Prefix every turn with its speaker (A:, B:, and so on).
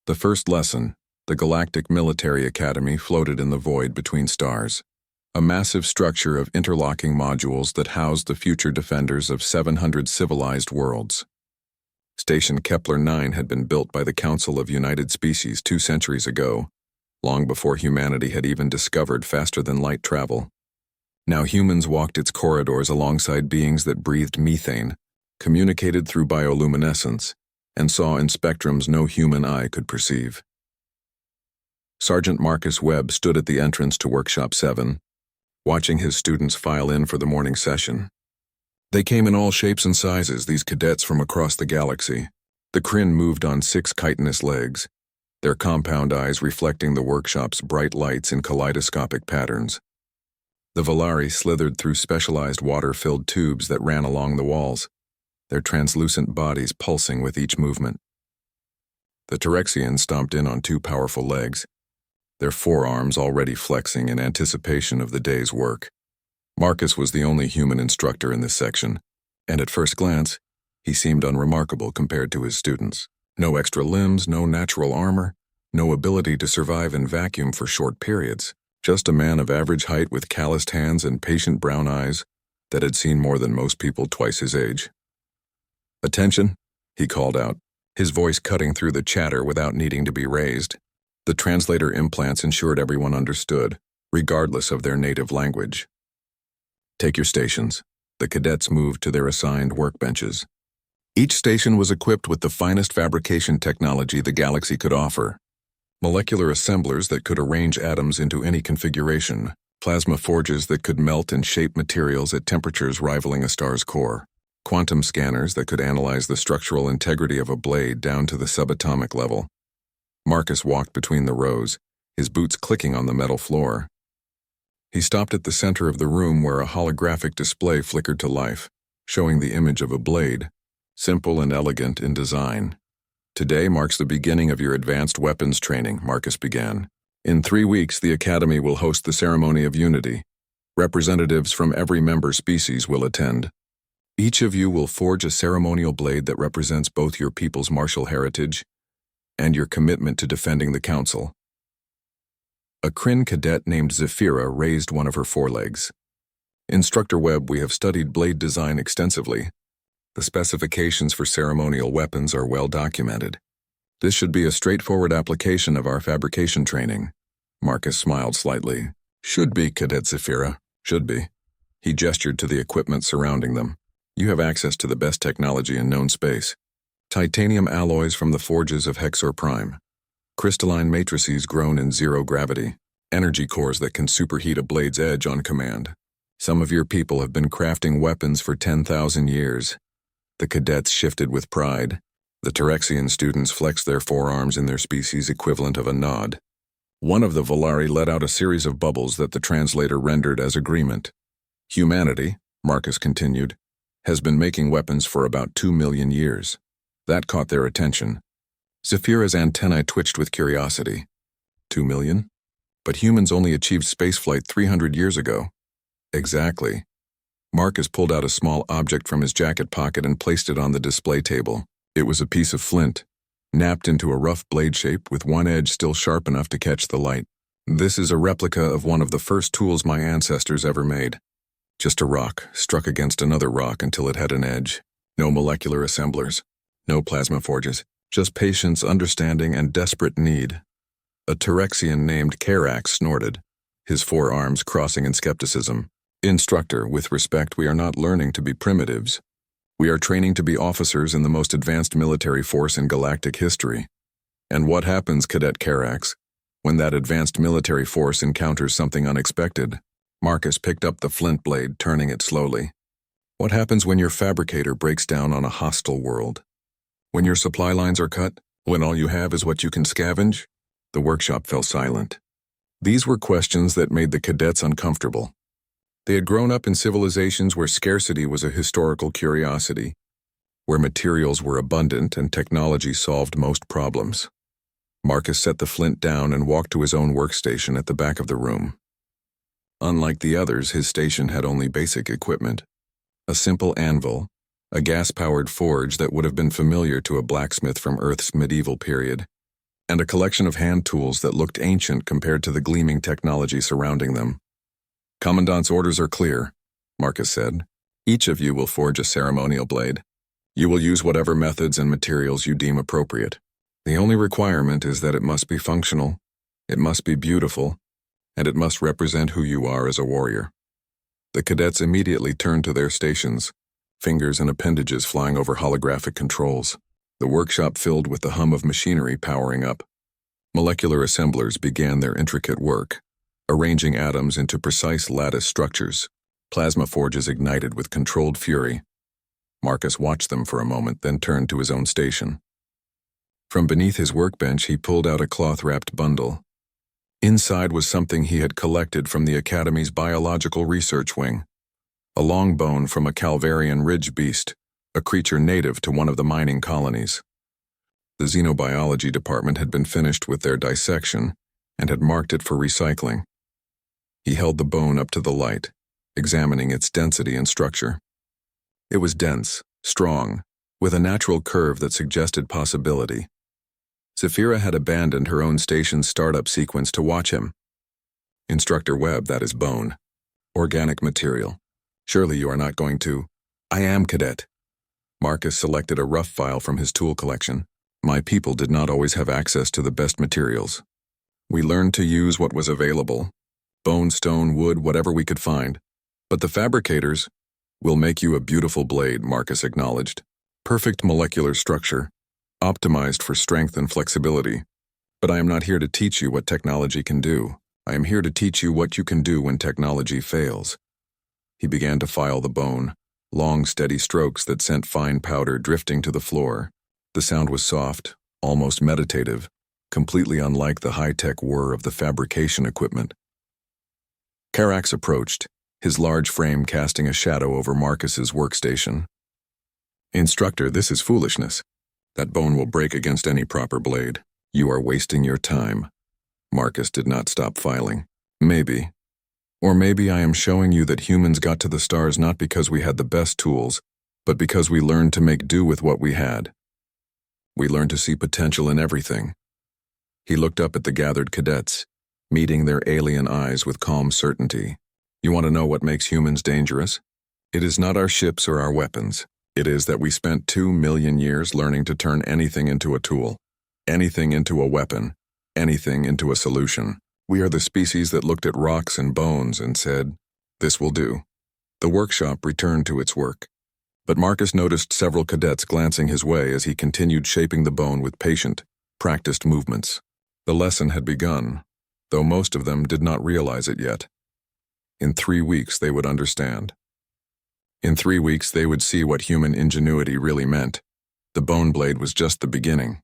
A: The first lesson, the Galactic Military Academy floated in the void between stars. A massive structure of interlocking modules that housed the future defenders of 700 civilized worlds. Station Kepler-9 had been built by the Council of United Species 2 centuries ago, long before humanity had even discovered faster-than-light travel. Now humans walked its corridors alongside beings that breathed methane, communicated through bioluminescence, and saw in spectrums no human eye could perceive. Sergeant Marcus Webb stood at the entrance to Workshop 7, watching his students file in for the morning session. They came in all shapes and sizes, these cadets from across the galaxy. The Kryn moved on 6 chitinous legs, their compound eyes reflecting the workshop's bright lights in kaleidoscopic patterns. The Volari slithered through specialized water-filled tubes that ran along the walls, their translucent bodies pulsing with each movement. The Terexians stomped in on 2 powerful legs, their forearms already flexing in anticipation of the day's work. Marcus was the only human instructor in this section, and at first glance, he seemed unremarkable compared to his students. No extra limbs, no natural armor, no ability to survive in vacuum for short periods. Just a man of average height with calloused hands and patient brown eyes that had seen more than most people twice his age. "Attention," he called out, his voice cutting through the chatter without needing to be raised. The translator implants ensured everyone understood, regardless of their native language. "Take your stations." The cadets moved to their assigned workbenches. Each station was equipped with the finest fabrication technology the galaxy could offer. Molecular assemblers that could arrange atoms into any configuration, plasma forges that could melt and shape materials at temperatures rivaling a star's core, quantum scanners that could analyze the structural integrity of a blade down to the subatomic level. Marcus walked between the rows, his boots clicking on the metal floor. He stopped at the center of the room where a holographic display flickered to life, showing the image of a blade, simple and elegant in design. "Today marks the beginning of your advanced weapons training," Marcus began. "In 3 weeks, the Academy will host the Ceremony of Unity. Representatives from every member species will attend. Each of you will forge a ceremonial blade that represents both your people's martial heritage and your commitment to defending the Council." A Kryn cadet named Zephyra raised one of her forelegs. "Instructor Webb, we have studied blade design extensively. The specifications for ceremonial weapons are well documented. This should be a straightforward application of our fabrication training." Marcus smiled slightly. "Should be, Cadet Zephyra, should be." He gestured to the equipment surrounding them. "You have access to the best technology in known space. Titanium alloys from the forges of Hexor Prime. Crystalline matrices grown in zero gravity. Energy cores that can superheat a blade's edge on command. Some of your people have been crafting weapons for 10,000 years. The cadets shifted with pride. The Terexian students flexed their forearms in their species equivalent of a nod. One of the Volari let out a series of bubbles that the translator rendered as agreement. "Humanity," Marcus continued, "has been making weapons for about 2 million years. That caught their attention. Zephyra's antennae twitched with curiosity. 2 million? But humans only achieved spaceflight 300 years ago. Exactly. Marcus pulled out a small object from his jacket pocket and placed it on the display table. It was a piece of flint, napped into a rough blade shape with one edge still sharp enough to catch the light. This is a replica of one of the first tools my ancestors ever made. Just a rock, struck against another rock until it had an edge. No molecular assemblers. No plasma forges. Just patience, understanding, and desperate need. A Terexian named Karax snorted, his forearms crossing in skepticism. Instructor, with respect, we are not learning to be primitives. We are training to be officers in the most advanced military force in galactic history. And what happens, Cadet Karax, when that advanced military force encounters something unexpected? Marcus picked up the flint blade, turning it slowly. What happens when your fabricator breaks down on a hostile world? When your supply lines are cut? When all you have is what you can scavenge? The workshop fell silent. These were questions that made the cadets uncomfortable. They had grown up in civilizations where scarcity was a historical curiosity, where materials were abundant and technology solved most problems. Marcus set the flint down and walked to his own workstation at the back of the room. Unlike the others, his station had only basic equipment. A simple anvil, a gas-powered forge that would have been familiar to a blacksmith from Earth's medieval period, and a collection of hand tools that looked ancient compared to the gleaming technology surrounding them. "Commandant's orders are clear," Marcus said. "Each of you will forge a ceremonial blade. You will use whatever methods and materials you deem appropriate. The only requirement is that it must be functional, it must be beautiful, and it must represent who you are as a warrior." The cadets immediately turned to their stations, fingers and appendages flying over holographic controls. The workshop filled with the hum of machinery powering up. Molecular assemblers began their intricate work, arranging atoms into precise lattice structures. Plasma forges ignited with controlled fury. Marcus watched them for a moment, then turned to his own station. From beneath his workbench, he pulled out a cloth-wrapped bundle. Inside was something he had collected from the Academy's biological research wing. A long bone from a Calvarian ridge beast, a creature native to one of the mining colonies. The xenobiology department had been finished with their dissection and had marked it for recycling. He held the bone up to the light, examining its density and structure. It was dense, strong, with a natural curve that suggested possibility. Zafira had abandoned her own station's startup sequence to watch him. "Instructor Webb, that is bone. Organic material. Surely you are not going to—" "I am, Cadet." Marcus selected a rough file from his tool collection. "My people did not always have access to the best materials. We learned to use what was available. Bone, stone, wood, whatever we could find. But the fabricators will make you a beautiful blade," Marcus acknowledged. "Perfect molecular structure, optimized for strength and flexibility. But I am not here to teach you what technology can do. I am here to teach you what you can do when technology fails." He began to file the bone, long, steady strokes that sent fine powder drifting to the floor. The sound was soft, almost meditative, completely unlike the high-tech whir of the fabrication equipment. Carax approached, his large frame casting a shadow over Marcus's workstation. "Instructor, this is foolishness. That bone will break against any proper blade. You are wasting your time." Marcus did not stop filing. "Maybe. Or maybe I am showing you that humans got to the stars not because we had the best tools, but because we learned to make do with what we had. We learned to see potential in everything." He looked up at the gathered cadets, meeting their alien eyes with calm certainty. "You want to know what makes humans dangerous? It is not our ships or our weapons. It is that we spent 2 million years learning to turn anything into a tool, anything into a weapon, anything into a solution. We are the species that looked at rocks and bones and said, 'This will do.'" The workshop returned to its work, but Marcus noticed several cadets glancing his way as he continued shaping the bone with patient, practiced movements. The lesson had begun, though most of them did not realize it yet. In 3 weeks they would understand. In 3 weeks they would see what human ingenuity really meant. The bone blade was just the beginning.